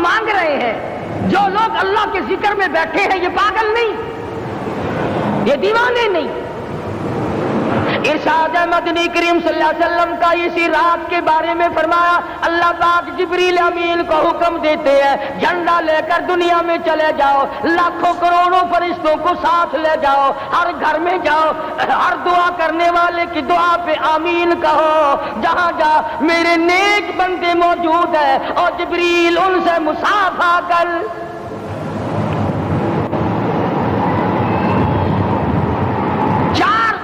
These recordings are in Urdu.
مانگ رہے ہیں. جو لوگ اللہ کے ذکر میں بیٹھے ہیں یہ پاگل نہیں, یہ دیوانے نہیں. ارشاد مدنی کریم صلی اللہ علیہ وسلم کا اسی رات کے بارے میں فرمایا, اللہ پاک جبریل امین کو حکم دیتے ہیں جھنڈا لے کر دنیا میں چلے جاؤ, لاکھوں کروڑوں فرشتوں کو ساتھ لے جاؤ, ہر گھر میں جاؤ, ہر دعا کرنے والے کی دعا پہ آمین کہو, جہاں جا میرے نیک بندے موجود ہیں اور جبریل ان سے مصافحہ کر.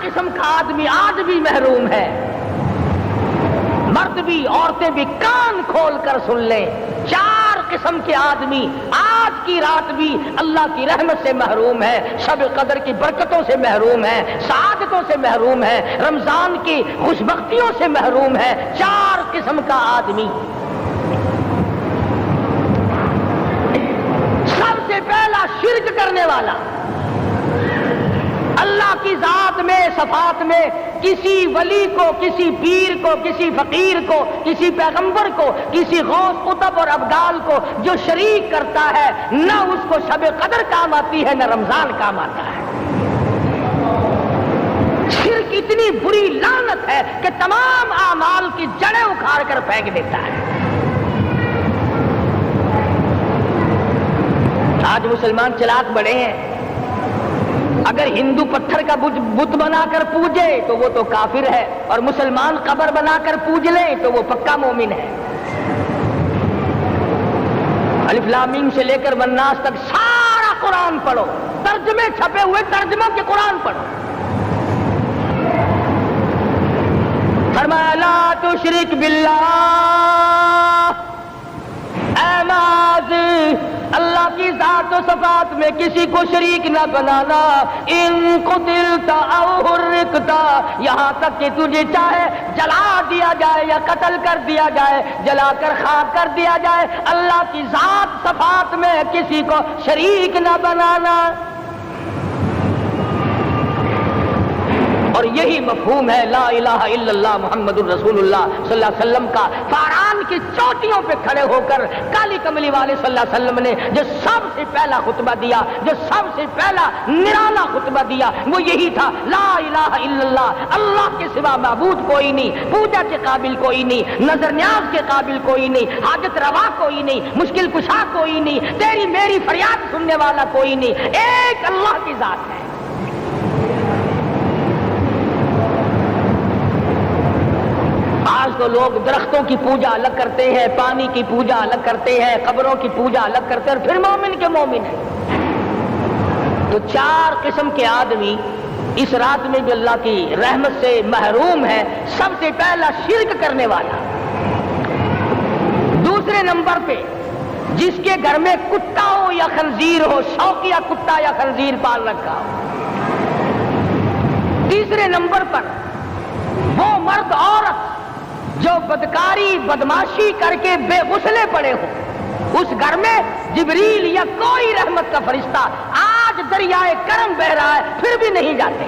قسم کا آدمی آج بھی محروم ہے, مرد بھی عورتیں بھی کان کھول کر سن لیں. 4 قسم کے آدمی آج کی رات بھی اللہ کی رحمت سے محروم ہے, شب قدر کی برکتوں سے محروم ہے, سعادتوں سے محروم ہے, رمضان کی خوشبختیوں سے محروم ہے. 4 قسم کا آدمی. سب سے پہلا شرک کرنے والا, اللہ کی ذات میں صفات میں کسی ولی کو, کسی پیر کو, کسی فقیر کو, کسی پیغمبر کو, کسی غوث قطب اور ابدال کو جو شریک کرتا ہے, نہ اس کو شب قدر کام آتی ہے نہ رمضان کام آتا ہے. شرک اتنی بری لعنت ہے کہ تمام اعمال کی جڑیں اکھاڑ کر پھینک دیتا ہے. آج مسلمان چلاک بڑے ہیں, اگر ہندو پتھر کا بت بنا کر پوجے تو وہ تو کافر ہے, اور مسلمان قبر بنا کر پوج لے تو وہ پکا مومن ہے. الف لام میم سے لے کر والناس تک سارا قرآن پڑھو, ترجمے چھپے ہوئے ترجموں کے قرآن پڑھو. فرمایا لا تشرک باللہ, اے ماضی اللہ کی ذات و صفات میں کسی کو شریک نہ بنانا. ان قتلت او حرقتا, یہاں تک کہ تجھے چاہے جلا دیا جائے یا قتل کر دیا جائے, جلا کر خاک کر دیا جائے, اللہ کی ذات صفات میں کسی کو شریک نہ بنانا. اور یہی مفہوم ہے لا الہ الا اللہ محمد الرسول اللہ صلی اللہ علیہ وسلم کا. فاران کی چوٹیوں پہ کھڑے ہو کر کالی کملی والے صلی اللہ علیہ وسلم نے جو سب سے پہلا خطبہ دیا, جو سب سے پہلا نرالا خطبہ دیا, وہ یہی تھا لا الہ الا اللہ, اللہ کے سوا معبود کوئی نہیں, پوجا کے قابل کوئی نہیں, نظر نیاز کے قابل کوئی نہیں, حاجت روا کوئی نہیں, مشکل کشا کوئی نہیں, تیری میری فریاد سننے والا کوئی نہیں, ایک اللہ کی ذات ہے. آج تو لوگ درختوں کی پوجا الگ کرتے ہیں, پانی کی پوجا الگ کرتے ہیں, قبروں کی پوجا الگ کرتے ہیں, اور پھر مومن کے مومن ہیں. تو 4 قسم کے آدمی اس رات میں جو اللہ کی رحمت سے محروم ہے. سب سے پہلا شرک کرنے والا. دوسرے نمبر پہ جس کے گھر میں کتا ہو یا خنزیر ہو, شوقیہ کتا یا خنزیر پال رکھا ہو. تیسرے نمبر پر وہ مرد عورت جو بدکاری بدماشی کر کے بے غسلے پڑے ہو, اس گھر میں جبریل یا کوئی رحمت کا فرشتہ آج دریائے کرم بہ رہا ہے پھر بھی نہیں جاتے.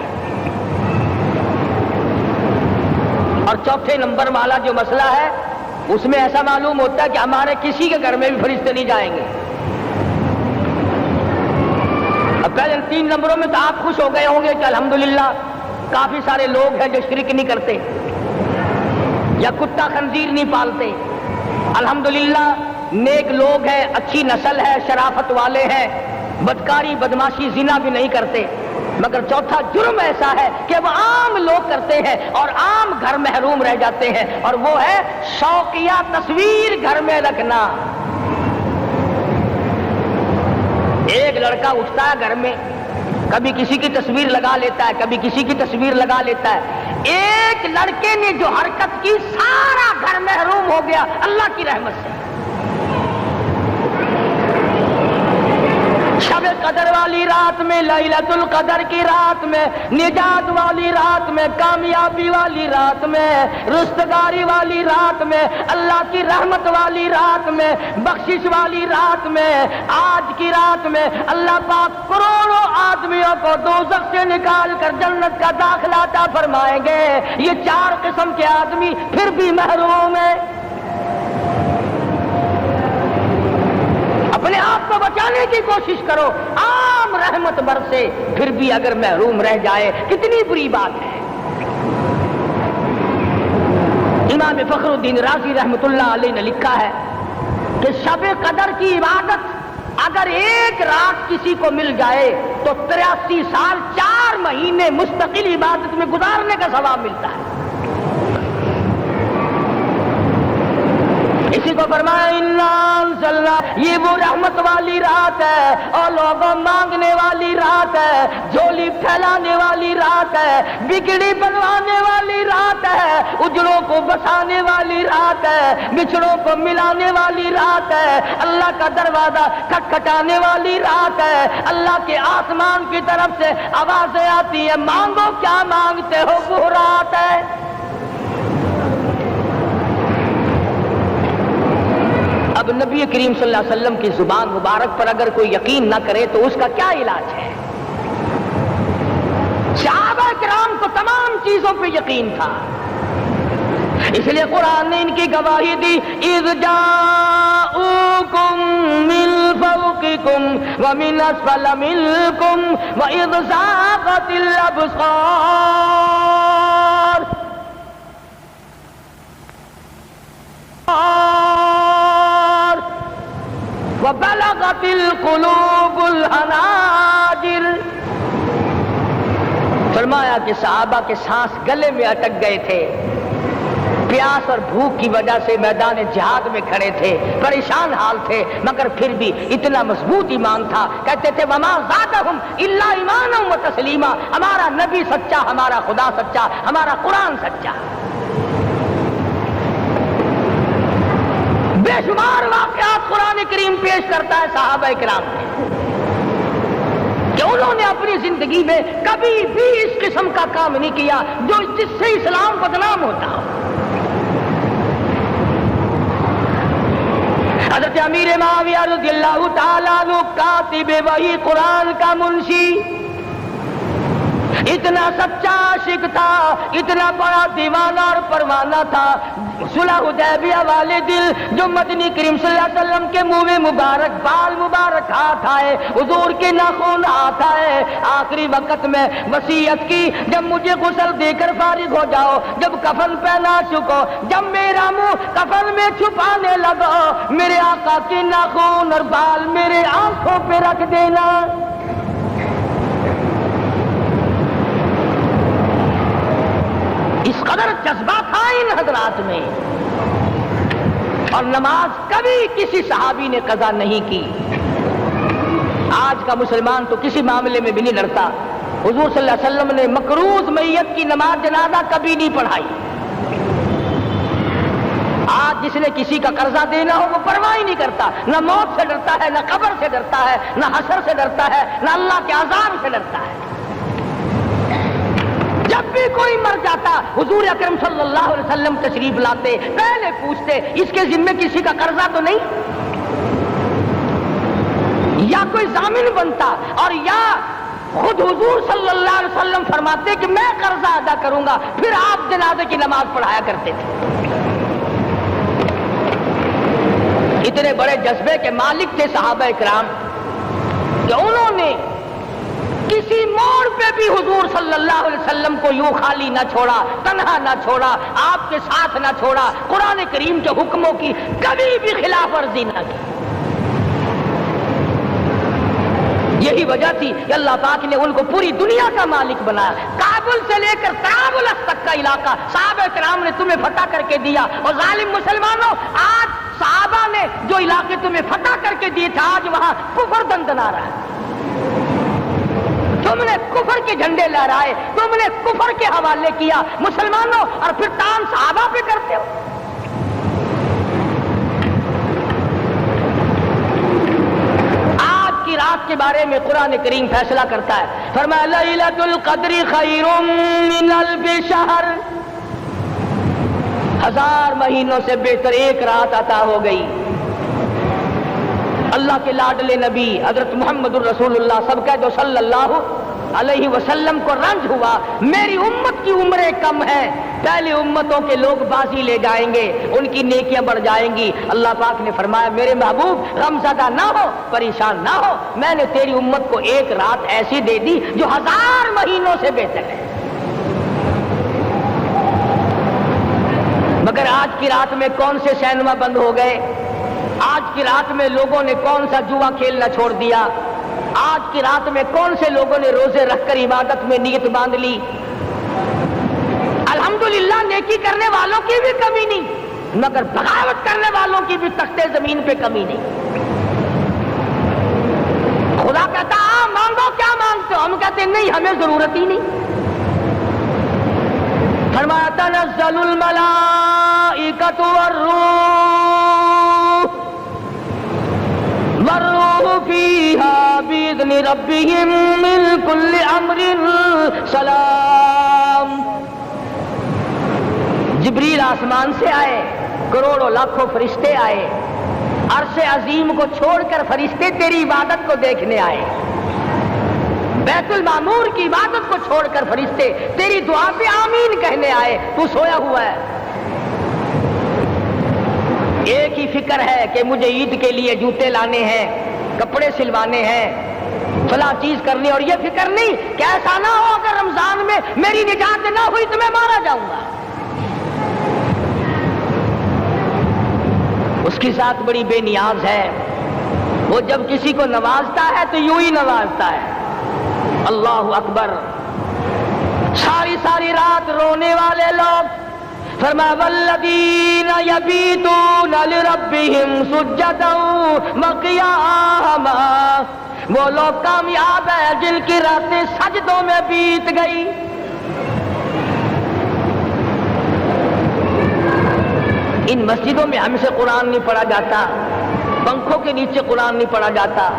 اور چوتھے نمبر والا جو مسئلہ ہے اس میں ایسا معلوم ہوتا ہے کہ ہمارے کسی کے گھر میں بھی فرشتے نہیں جائیں گے. اب پہلے 3 نمبروں میں تو آپ خوش ہو گئے ہوں گے کہ الحمدللہ کافی سارے لوگ ہیں جو شرک نہیں کرتے یا کتا خنزیر نہیں پالتے, الحمدللہ نیک لوگ ہیں, اچھی نسل ہے, شرافت والے ہیں, بدکاری بدماشی زنا بھی نہیں کرتے. مگر چوتھا جرم ایسا ہے کہ وہ عام لوگ کرتے ہیں اور عام گھر محروم رہ جاتے ہیں, اور وہ ہے شوقیہ تصویر گھر میں رکھنا. ایک لڑکا اٹھتا ہے گھر میں, کبھی کسی کی تصویر لگا لیتا ہے, کبھی کسی کی تصویر لگا لیتا ہے. ایک لڑکے نے جو حرکت کی سارا گھر محروم ہو گیا اللہ کی رحمت سے. شب قدر والی رات میں, لیلۃ القدر کی رات میں, نجات والی رات میں, کامیابی والی رات میں, رستگاری والی رات میں, اللہ کی رحمت والی رات میں, بخشش والی رات میں, آج کی رات میں اللہ پاک کروڑوں آدمیوں کو دوزخ سے نکال کر جنت کا داخلہ عطا فرمائیں گے. یہ 4 قسم کے آدمی پھر بھی محروم ہیں. کرو عام رحمت برسے، پھر بھی اگر محروم رہ جائے کتنی بری بات ہے۔ امام فخر الدین رازی رحمت اللہ علیہ نے لکھا ہے کہ شب قدر کی عبادت اگر ایک رات کسی کو مل جائے تو 83 سال 4 مہینے مستقل عبادت میں گزارنے کا ثواب ملتا ہے۔ اسی کو فرمایا یہ وہ رحمت والی رات ہے اور لوگوں مانگنے والی رات ہے، جھولی پھیلانے والی رات ہے، بگڑی بنوانے والی رات ہے، اجڑوں کو بسانے والی رات ہے، بچھڑوں کو ملانے والی رات ہے، اللہ کا دروازہ کھٹکھٹانے والی رات ہے، اللہ کے آسمان کی طرف سے آوازیں آتی ہیں مانگو کیا مانگتے ہو، وہ رات ہے۔ اب نبی کریم صلی اللہ علیہ وسلم کی زبان مبارک پر اگر کوئی یقین نہ کرے تو اس کا کیا علاج ہے؟ صحابہ کرام کو تمام چیزوں پہ یقین تھا، اس لیے قرآن نے ان کی گواہی دی، اذ جاءوکم من فوقکم ومن اسفل منکم واذ زاغت الابصار وبلغت القلوب الحناجر۔ فرمایا کہ صحابہ کے سانس گلے میں اٹک گئے تھے، پیاس اور بھوک کی وجہ سے میدان جہاد میں کھڑے تھے، پریشان حال تھے، مگر پھر بھی اتنا مضبوط ایمان تھا، کہتے تھے وما زادہم الا ایمانا و تسلیما، ہمارا نبی سچا، ہمارا خدا سچا، ہمارا قرآن سچا۔ بے شمار واقعات قرآن کریم پیش کرتا ہے صحابہ کرام نے کہ انہوں نے اپنی زندگی میں کبھی بھی اس قسم کا کام نہیں کیا جس سے اسلام بدنام ہوتا ہو۔ حضرت امیر معاویہ رضی اللہ تعالیٰ عنہ کاتب وحی قرآن کا منشی، اتنا سچا عاشق تھا، اتنا بڑا دیوانہ اور پروانہ تھا، صلح حدیبیہ والے دل جو مدنی کریم صلی اللہ علیہ وسلم کے منہ مبارک بال مبارک ہاتھ آئے، حضور کے ناخن ہاتھ آئے، آخری وقت میں وصیت کی جب مجھے غسل دے کر فارغ ہو جاؤ، جب کفن پہنا چکو، جب میرا منہ کفن میں چھپانے لگو، میرے آقا کے ناخن اور بال میرے آنکھوں پہ رکھ دینا۔ اس قدر جذبہ تھا ان حضرات میں، اور نماز کبھی کسی صحابی نے قضا نہیں کی۔ آج کا مسلمان تو کسی معاملے میں بھی نہیں لڑتا، حضور صلی اللہ علیہ وسلم نے مقروض میت کی نماز جنازہ کبھی نہیں پڑھائی۔ آج جس نے کسی کا قرضہ دینا ہو وہ پرواہ ہی نہیں کرتا، نہ موت سے ڈرتا ہے، نہ قبر سے ڈرتا ہے، نہ حشر سے ڈرتا ہے، نہ اللہ کے عذاب سے ڈرتا ہے۔ جب بھی کوئی مر جاتا حضور اکرم صلی اللہ علیہ وسلم تشریف لاتے، پہلے پوچھتے اس کے ذمے کسی کا قرضہ تو نہیں، یا کوئی ضامن بنتا، اور یا خود حضور صلی اللہ علیہ وسلم فرماتے کہ میں قرضہ ادا کروں گا، پھر آپ جنازے کی نماز پڑھایا کرتے تھے۔ اتنے بڑے جذبے کے مالک تھے صحابہ کرام کہ انہوں نے کسی موڑ پہ بھی حضور صلی اللہ علیہ وسلم کو یوں خالی نہ چھوڑا، تنہا نہ چھوڑا، آپ کے ساتھ نہ چھوڑا، قرآن کریم کے حکموں کی کبھی بھی خلاف ورزی نہ کی۔ یہی وجہ تھی کہ اللہ پاک نے ان کو پوری دنیا کا مالک بنایا، کابل سے لے کر طرابلس تک کا علاقہ صحابہ کرام نے تمہیں فتح کر کے دیا۔ اور ظالم مسلمانوں، آج صحابہ نے جو علاقے تمہیں فتح کر کے دیے تھے، آج وہاں کفر دندنا رہا ہے۔ تم نے کفر کے جھنڈے لہرائے، تم نے کفر کے حوالے کیا مسلمانوں، اور پھر تان صحابہ پہ کرتے ہو۔ آج کی رات کے بارے میں قرآن کریم فیصلہ کرتا ہے، فرمایا لیلۃ القدر خیر من الف شہر، 1000 مہینوں سے بہتر ایک رات عطا ہو گئی۔ اللہ کے لاڈلے نبی حضرت محمد الرسول اللہ سب کا جو صلی اللہ علیہ وسلم کو رنج ہوا، میری امت کی عمریں کم ہیں، پہلی امتوں کے لوگ بازی لے جائیں گے، ان کی نیکیاں بڑھ جائیں گی۔ اللہ پاک نے فرمایا میرے محبوب غمزدہ نہ ہو، پریشان نہ ہو، میں نے تیری امت کو ایک رات ایسی دے دی جو 1000 مہینوں سے بہتر ہے۔ مگر آج کی رات میں کون سے سینما بند ہو گئے؟ آج کی رات میں لوگوں نے کون سا جوا کھیلنا چھوڑ دیا؟ آج کی رات میں کون سے لوگوں نے روزے رکھ کر عبادت میں نیت باندھ لی؟ الحمدللہ نیکی کرنے والوں کی بھی کمی نہیں، مگر بغاوت کرنے والوں کی بھی تختے زمین پہ کمی نہیں۔ خدا کہتا مانگو کیا مانگتے ہو؟ ہم کہتے ہیں نہیں، ہمیں ضرورت ہی نہیں۔ فرمایا تنزل الملائکۃ والروح فیہا بإذن ربہم من کل امر سلام۔ جبریل آسمان سے آئے، کروڑوں لاکھوں فرشتے آئے، عرش عظیم کو چھوڑ کر فرشتے تیری عبادت کو دیکھنے آئے، بیت المعمور کی عبادت کو چھوڑ کر فرشتے تیری دعا پہ آمین کہنے آئے، تو سویا ہوا ہے۔ ایک ہی فکر ہے کہ مجھے عید کے لیے جوتے لانے ہیں، کپڑے سلوانے ہیں، فلاں چیز کرنی، اور یہ فکر نہیں کہ ایسا نہ ہو اگر رمضان میں میری نجات نہ ہوئی تو میں مارا جاؤں گا۔ اس کی ذات بڑی بے نیاز ہے، وہ جب کسی کو نوازتا ہے تو یوں ہی نوازتا ہے۔ اللہ اکبر۔ ساری ساری رات رونے والے لوگ، فرمایا والذین یبیتون لربہم سجدا وقیاما، وہ لوگ کامیاب ہیں جن کی راتیں سجدوں میں بیت گئی۔ ان مسجدوں میں ہم سے قرآن نہیں پڑھا جاتا، پنکھوں کے نیچے قرآن نہیں پڑھا جاتا۔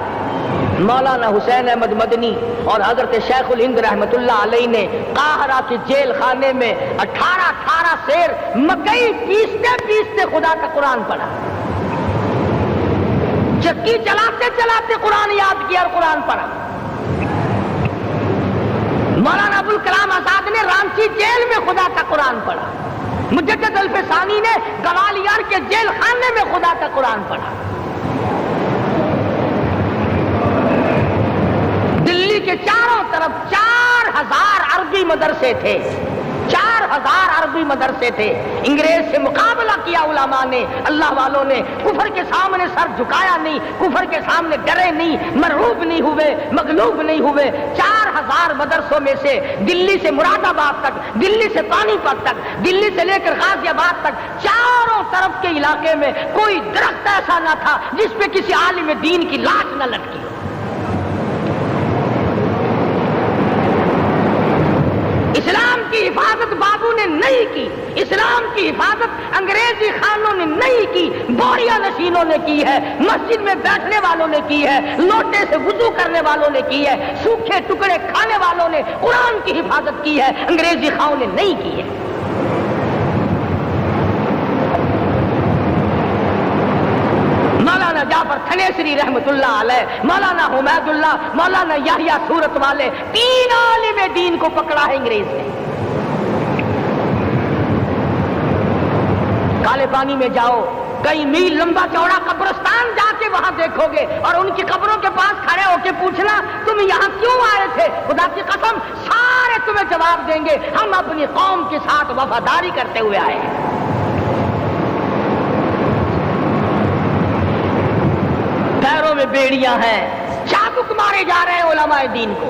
مولانا حسین احمد مدنی اور حضرت شیخ الہند رحمت اللہ علیہ نے قاہرہ کے جیل خانے میں 18 سیر مکئی پیستے پیستے خدا کا قرآن پڑھا۔ چکی چلاتے چلاتے قرآن یاد کیا اور قرآن پڑھا۔ مولانا ابوالکلام آزاد نے رانچی جیل میں خدا کا قرآن پڑھا۔ مجدد الفسانی نے گوالیار کے جیل خانے میں خدا کا قرآن پڑھا۔ دلی کے چاروں طرف 4000 عربی مدرسے تھے، 4000 عربی مدرسے تھے۔ انگریز سے مقابلہ کیا علماء نے، اللہ والوں نے، کفر کے سامنے سر جھکایا نہیں، کفر کے سامنے ڈرے نہیں، مرعوب نہیں ہوئے، مغلوب نہیں ہوئے۔ 4000 مدرسوں میں سے دلی سے مراد آباد تک، دلی سے پانی پت تک، دلی سے لے کر غازی آباد تک، چاروں طرف کے علاقے میں کوئی درخت ایسا نہ تھا جس پہ کسی عالم دین کی لاش نہ لٹکی ہو۔ اسلام کی حفاظت بابو نے نہیں کی، اسلام کی حفاظت انگریزی خانوں نے نہیں کی، بوریہ نشینوں نے کی ہے، مسجد میں بیٹھنے والوں نے کی ہے، لوٹے سے وضو کرنے والوں نے کی ہے، سوکھے ٹکڑے کھانے والوں نے قرآن کی حفاظت کی ہے، انگریزی خانوں نے نہیں کی ہے۔ مولانا جعفر تھنیسری رحمت اللہ علیہ، مولانا حمید اللہ، مولانا یحییٰ صورت والے، 3 عالم دین کو پکڑا ہے انگریز نے۔ کالے پانی میں جاؤ، کئی میل لمبا چوڑا قبرستان جا کے وہاں دیکھو گے اور ان کی قبروں کے پاس کھڑے ہو کے پوچھنا تم یہاں کیوں آئے تھے، خدا کی قسم سارے تمہیں جواب دیں گے ہم اپنی قوم کے ساتھ وفاداری کرتے ہوئے آئے ہیں۔ پیروں میں بیڑیاں ہیں، چابک مارے جا رہے ہیں علماء دین کو۔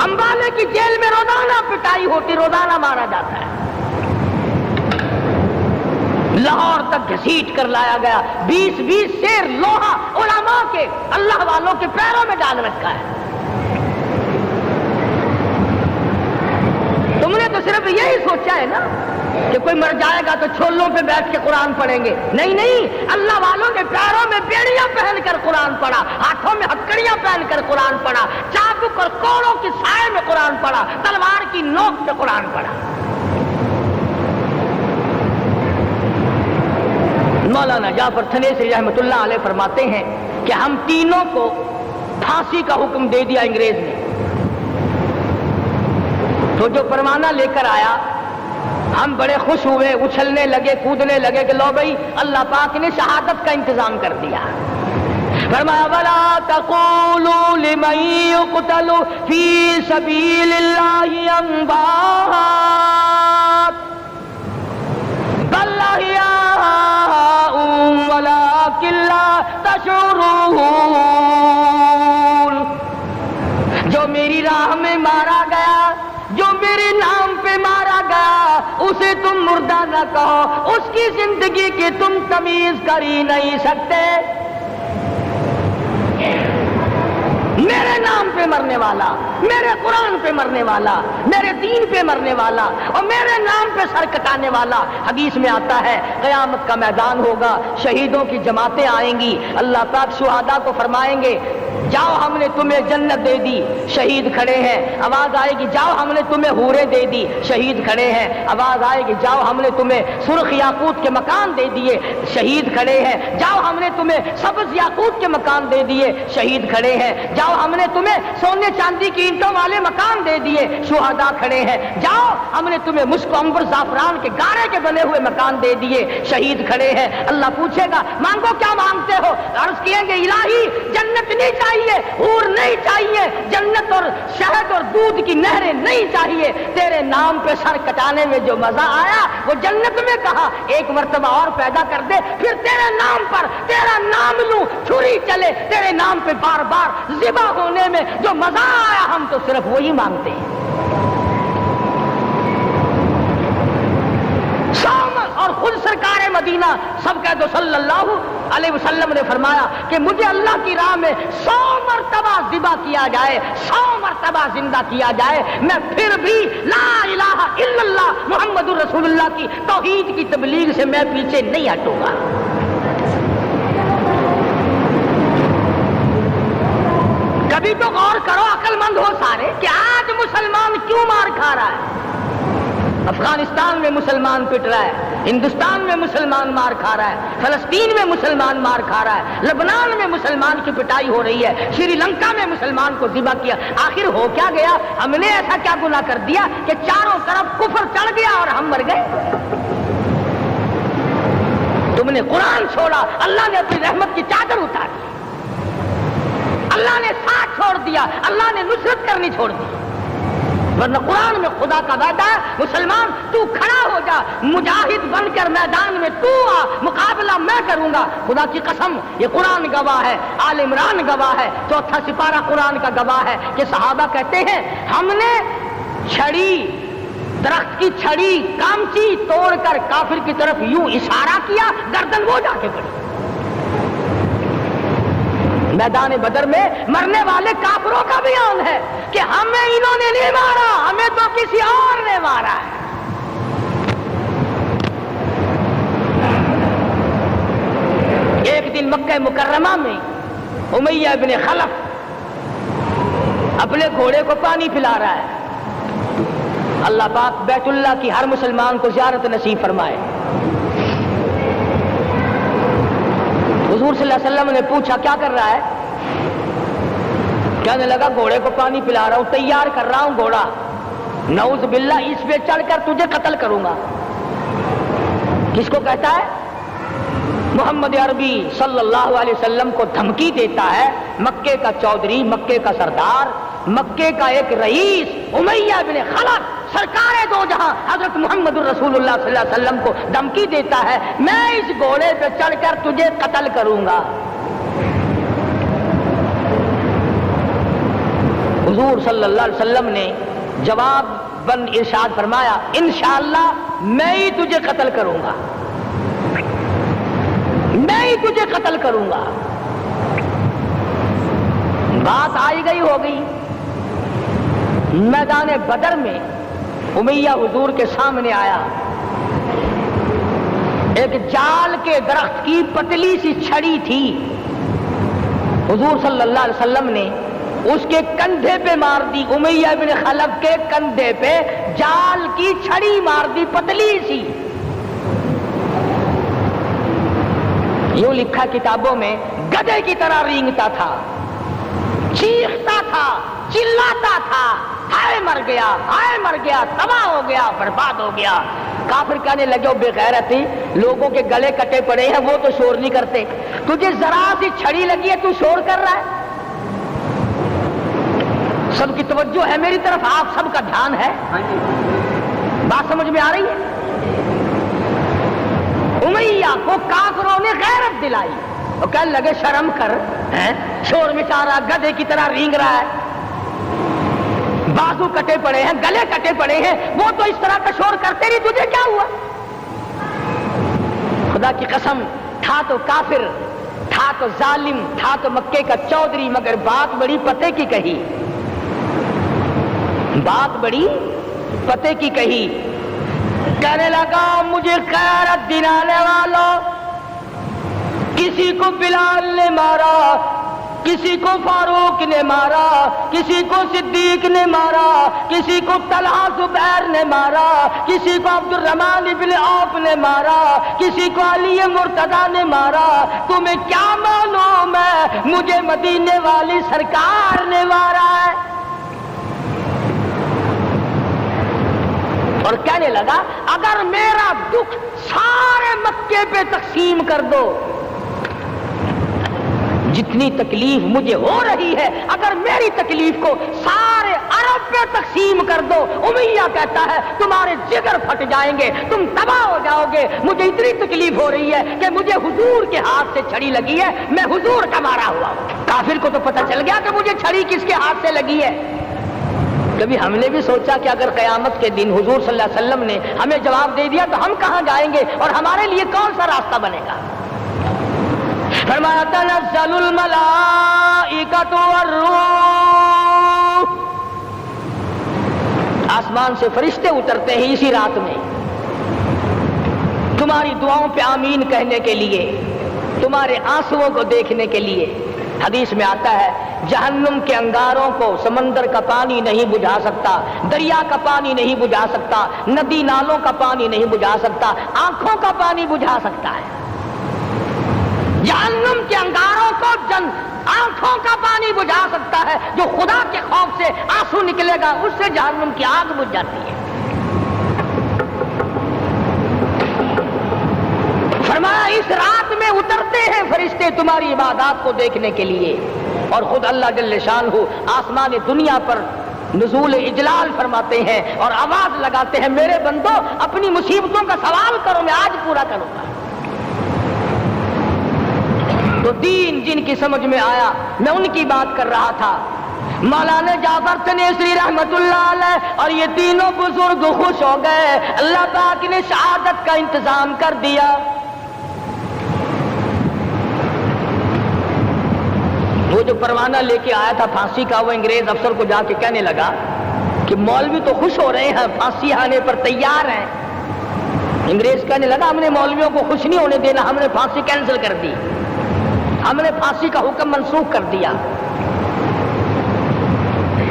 امبالے کی جیل میں روزانہ پٹائی ہوتی، روزانہ مارا جاتا ہے۔ لاہور تک گھسیٹ کر لایا گیا، 20 سیر لوہا علماء کے، اللہ والوں کے پیروں میں ڈال رکھا ہے۔ تم نے تو صرف یہی سوچا ہے نا کہ کوئی مر جائے گا تو چھولوں پہ بیٹھ کے قرآن پڑھیں گے، نہیں نہیں، اللہ والوں نے پیروں میں بیڑیاں پہن کر قرآن پڑھا، ہاتھوں میں ہتکڑیاں پہن کر قرآن پڑھا، چابک اور کوڑوں کی سائے میں قرآن پڑھا، تلوار کی نوک پہ قرآن پڑھا۔ مولانا جعفر تھنیسری رحمت اللہ علیہ فرماتے ہیں کہ ہم تینوں کو پھانسی کا حکم دے دیا انگریز نے، تو جو پروانہ لے کر آیا ہم بڑے خوش ہوئے، اچھلنے لگے، کودنے لگے کہ لو بھائی اللہ پاک نے شہادت کا انتظام کر دیا۔ فرمایا وَلَا تَقُولُوا لِمَن يُقْتَلُ فِي سَبِيلِ اللَّهِ أَمْوَاتٌ بَلْ أَحْيَاءٌ وَلَٰكِن لَّا تَشْعُرُونَ۔ جو میری راہ میں مارا گیا، جو میرے نام پہ مارا گیا، اسے تم مردہ نہ کہو، اس کی زندگی کی تم تمیز کر ہی نہیں سکتے۔ میرے نام پہ مرنے والا، میرے قرآن پہ مرنے والا، میرے دین پہ مرنے والا اور میرے نام پہ سر کٹانے والا، حدیث میں آتا ہے قیامت کا میدان ہوگا، شہیدوں کی جماعتیں آئیں گی، اللہ پاک شہداء کو فرمائیں گے جاؤ ہم نے تمہیں جنت دے دی، شہید کھڑے ہیں، آواز آئے گی جاؤ ہم نے تمہیں حوریں دے دی، شہید کھڑے ہیں، آواز آئے گی جاؤ ہم نے تمہیں سرخ یاقوت کے مکان دے دیے، شہید کھڑے ہیں، جاؤ ہم نے تمہیں سبز یاقوت کے مکان دے دیے، شہید کھڑے ہیں، جاؤ ہم نے تمہیں سونے چاندی کی اینٹوں والے مکان دے دیے، شہداء کھڑے ہیں، جاؤ ہم نے تمہیں مشک و عنبر زعفران کے گارے کے بنے ہوئے مکان دے دیے، شہید کھڑے ہیں۔ اللہ پوچھے گا مانگو کیا مانگتے ہو؟ عرض کیے گے الہی جنت نہیں چاہیے، حور نہیں چاہیے، جنت اور شہد اور دودھ کی نہریں نہیں چاہیے، تیرے نام پہ سر کٹانے میں جو مزہ آیا وہ جنت میں کہا ایک مرتبہ اور پیدا کر دے، پھر تیرے نام پر تیرا نام لوں چھری چلے، تیرے نام پہ بار بار ذبح ہونے میں جو مزہ آیا ہم تو صرف وہی مانگتے ہیں۔ اور خود سرکار مدینہ سب کہہ دو صلی اللہ علیہ وسلم نے فرمایا کہ مجھے اللہ کی راہ میں 100 مرتبہ ذبح کیا جائے، 100 مرتبہ زندہ کیا جائے، میں پھر بھی لا الہ الا اللہ محمد رسول اللہ کی توحید کی تبلیغ سے میں پیچھے نہیں ہٹوں گا۔ کبھی تو غور کرو عقل مند ہو سارے کہ آج مسلمان کیوں مار کھا رہا ہے؟ افغانستان میں مسلمان پٹ رہا ہے، ہندوستان میں مسلمان مار کھا رہا ہے، فلسطین میں مسلمان مار کھا رہا ہے، لبنان میں مسلمان کی پٹائی ہو رہی ہے، شری لنکا میں مسلمان کو ذبح کیا، آخر ہو کیا گیا؟ ہم نے ایسا کیا گناہ کر دیا کہ چاروں طرف کفر چڑھ گیا اور ہم مر گئے؟ تم نے قرآن چھوڑا، اللہ نے اپنی رحمت کی چادر اتار دی، اللہ نے ساتھ چھوڑ دیا، اللہ نے نصرت کرنی چھوڑ دی، ورنہ قرآن میں خدا کا وعدہ ہے مسلمان تو کھڑا ہو جا، مجاہد بن کر میدان میں تو آ، مقابلہ میں کروں گا، خدا کی قسم یہ قرآن گواہ ہے، آل عمران گواہ ہے، 4 سپارہ قرآن کا گواہ ہے کہ صحابہ کہتے ہیں ہم نے چھڑی، درخت کی چھڑی کامچی توڑ کر کافر کی طرف یوں اشارہ کیا، گردن وہ جا کے پڑی۔ میدان بدر میں مرنے والے کافروں کا بیان ہے کہ ہمیں انہوں نے نہیں مارا، ہمیں تو کسی اور نے مارا ہے۔ ایک دن مکہ مکرمہ میں امیہ ابن خلف اپنے گھوڑے کو پانی پلا رہا ہے، اللہ پاک بیت اللہ کی ہر مسلمان کو زیارت نصیب فرمائے۔ حضور صلی اللہ علیہ وسلم نے پوچھا کیا کر رہا ہے؟ کہنے لگا گھوڑے کو پانی پلا رہا ہوں، تیار کر رہا ہوں گھوڑا، نعوذ باللہ اس پہ چڑھ کر تجھے قتل کروں گا۔ کس کو کہتا ہے؟ محمد عربی صلی اللہ علیہ وسلم کو دھمکی دیتا ہے، مکے کا چودھری، مکے کا سردار، مکے کا ایک رئیس امیہ بن خلف سرکار دو جہاں حضرت محمد رسول اللہ صلی اللہ علیہ وسلم کو دھمکی دیتا ہے میں اس گھوڑے پہ چڑھ کر تجھے قتل کروں گا۔ حضور صلی اللہ علیہ وسلم نے جواب بن ارشاد فرمایا انشاءاللہ میں ہی تجھے قتل کروں گا، میں ہی تجھے قتل کروں گا۔ بات آئی گئی ہو گئی، میدان بدر میں امیہ حضور کے سامنے آیا، ایک جال کے درخت کی پتلی سی چھڑی تھی، حضور صلی اللہ علیہ وسلم نے اس کے کندھے پہ مار دی، امیہ بن خلف کے کندھے پہ جال کی چھڑی مار دی پتلی سی۔ یوں لکھا کتابوں میں گدھے کی طرح رینگتا تھا، چیختا تھا، چلاتا تھا، ہائے مر گیا، ہائے مر گیا، تباہ ہو گیا، برباد ہو گیا۔ کافر کہنے لگے بے غیرتی، لوگوں کے گلے کٹے پڑے ہیں، وہ تو شور نہیں کرتے، تجھے ذرا سی چھڑی لگی ہے تو شور کر رہا ہے۔ سب کی توجہ ہے میری طرف، آپ سب کا دھیان ہے، بات سمجھ میں آ رہی ہے؟ امیہ کو کافروں نے غیرت دلائی، وہ کہنے لگے شرم کر، شور مچا رہا، گدھے کی طرح رینگ رہا ہے، بازو کٹے پڑے ہیں، گلے کٹے پڑے ہیں، وہ تو اس طرح کا شور کرتے نہیں، تجھے کیا ہوا؟ خدا کی قسم، تھا تو کافر، تھا تو ظالم، تھا تو مکے کا چودھری، مگر بات بڑی پتے کی کہی، بات بڑی پتے کی کہی۔ کہنے لگا مجھے غیرت دلانے والوں، کسی کو بلال نے مارا، کسی کو فاروق نے مارا، کسی کو صدیق نے مارا، کسی کو طلحہ زبیر نے مارا، کسی کو عبد الرحمن بن عوف نے مارا، کسی کو علی مرتضی نے مارا، تمہیں کیا معلوم ہے مجھے مدینے والی سرکار نے مارا ہے؟ اور کہنے لگا اگر میرا دکھ سارے مکے پہ تقسیم کر دو، جتنی تکلیف مجھے ہو رہی ہے اگر میری تکلیف کو سارے عرب پہ تقسیم کر دو، امیہ کہتا ہے تمہارے جگر پھٹ جائیں گے، تم تباہ ہو جاؤ گے، مجھے اتنی تکلیف ہو رہی ہے کہ مجھے حضور کے ہاتھ سے چھڑی لگی ہے، میں حضور کا مارا ہوا ہوں۔ کافر کو تو پتہ چل گیا کہ مجھے چھڑی کس کے ہاتھ سے لگی ہے۔ کبھی ہم نے بھی سوچا کہ اگر قیامت کے دن حضور صلی اللہ علیہ وسلم نے ہمیں جواب دے دیا تو ہم کہاں جائیں گے اور ہمارے لیے کون سا راستہ بنے گا؟ فرمایا تنزل الملائکۃ والروح، آسمان سے فرشتے اترتے ہیں اسی رات میں تمہاری دعاؤں پہ آمین کہنے کے لیے، تمہارے آنسوؤں کو دیکھنے کے لیے۔ حدیث میں آتا ہے جہنم کے انگاروں کو سمندر کا پانی نہیں بجھا سکتا، دریا کا پانی نہیں بجھا سکتا، ندی نالوں کا پانی نہیں بجھا سکتا، آنکھوں کا پانی بجھا سکتا ہے۔ جہنم کے انگاروں کو آنکھوں کا پانی بجھا سکتا ہے، جو خدا کے خوف سے آنسو نکلے گا اس سے جہنم کی آگ بجھ جاتی ہے۔ فرمایا اس رات میں اترتے ہیں فرشتے تمہاری عبادات کو دیکھنے کے لیے، اور خود اللہ جل شانہ آسمان دنیا پر نزول اجلال فرماتے ہیں اور آواز لگاتے ہیں میرے بندو اپنی مصیبتوں کا سوال کرو، میں آج پورا کروں گا۔ تو دین جن کی سمجھ میں آیا میں ان کی بات کر رہا تھا، مولانا جعفر تنیسری رحمت اللہ علیہ اور یہ تینوں بزرگ خوش ہو گئے، اللہ پاک نے شہادت کا انتظام کر دیا۔ وہ جو پروانہ لے کے آیا تھا پھانسی کا، وہ انگریز افسر کو جا کے کہنے لگا کہ مولوی تو خوش ہو رہے ہیں، پھانسی آنے پر تیار ہیں۔ انگریز کہنے لگا ہم نے مولویوں کو خوش نہیں ہونے دینا، ہم نے پھانسی کینسل کر دی، ہم نے پھانسی کا حکم منسوخ کر دیا۔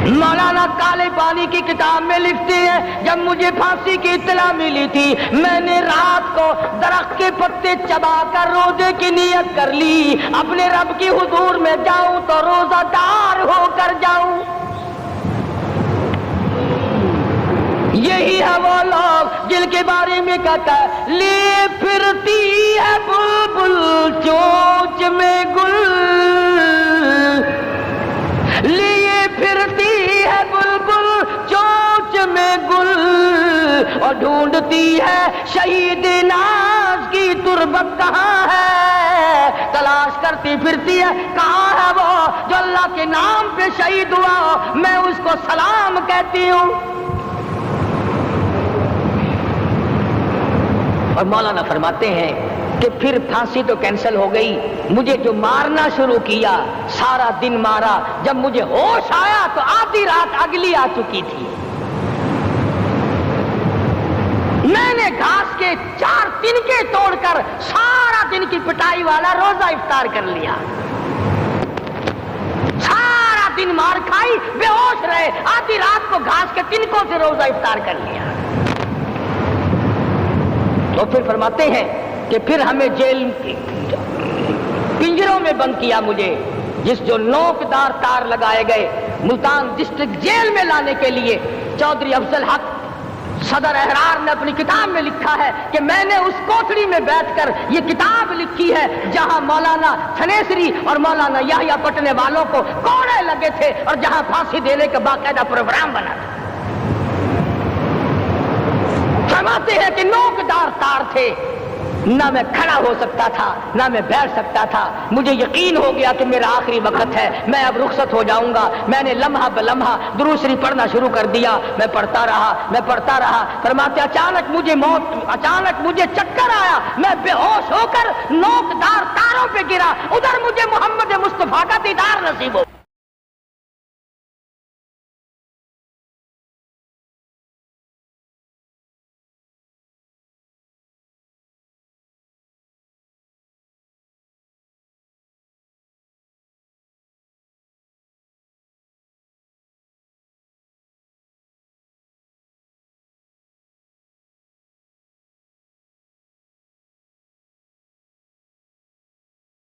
مولانا کالے پانی کی کتاب میں لکھتے ہیں جب مجھے پھانسی کی اطلاع ملی تھی میں نے رات کو درخت کے پتے چبا کر روزے کی نیت کر لی، اپنے رب کی حضور میں جاؤں تو روزہ دار ہو کر جاؤں۔ یہی ہے وہ لوگ جن کے بارے میں کہتا ہے لے پھرتی ہے بلبل چونچ میں گل، لیے پھرتی ہے بلبل چونچ میں گل، اور ڈھونڈتی ہے شہید ناز کی تربت کہاں ہے، تلاش کرتی پھرتی ہے کہاں ہے وہ جو اللہ کے نام پہ شہید ہوا، میں اس کو سلام کہتی ہوں۔ اور مولانا فرماتے ہیں کہ پھر پھانسی تو کینسل ہو گئی، مجھے جو مارنا شروع کیا سارا دن مارا، جب مجھے ہوش آیا تو آدھی رات اگلی آ چکی تھی، میں نے گھاس کے 4 تنکے توڑ کر سارا دن کی پٹائی والا روزہ افطار کر لیا، سارا دن مار کھائی، بے ہوش رہے، آدھی رات کو گھاس کے تنکوں سے روزہ افطار کر لیا۔ تو پھر فرماتے ہیں کہ پھر ہمیں جیل پنجروں میں بند کیا، مجھے جس جو نوکدار تار لگائے گئے ملتان ڈسٹرکٹ جیل میں لانے کے لیے چودھری افضل حق صدر احرار نے اپنی کتاب میں لکھا ہے کہ میں نے اس کوٹڑی میں بیٹھ کر یہ کتاب لکھی ہے جہاں مولانا تھنیسری اور مولانا یحییٰ پٹنے والوں کو کوڑے لگے تھے اور جہاں پھانسی دینے کا باقاعدہ پروگرام بنا تھا. فرماتے ہیں کہ نوکدار تار تھے، نہ میں کھڑا ہو سکتا تھا نہ میں بیٹھ سکتا تھا. مجھے یقین ہو گیا کہ میرا آخری وقت ہے، میں اب رخصت ہو جاؤں گا. میں نے لمحہ بلمحہ درود شریف پڑھنا شروع کر دیا. میں پڑھتا رہا. فرماتے اچانک مجھے چکر آیا، میں بے ہوش ہو کر نوکدار تاروں پہ گرا. ادھر مجھے محمد مصطفیٰ کا دیدار نصیب ہو.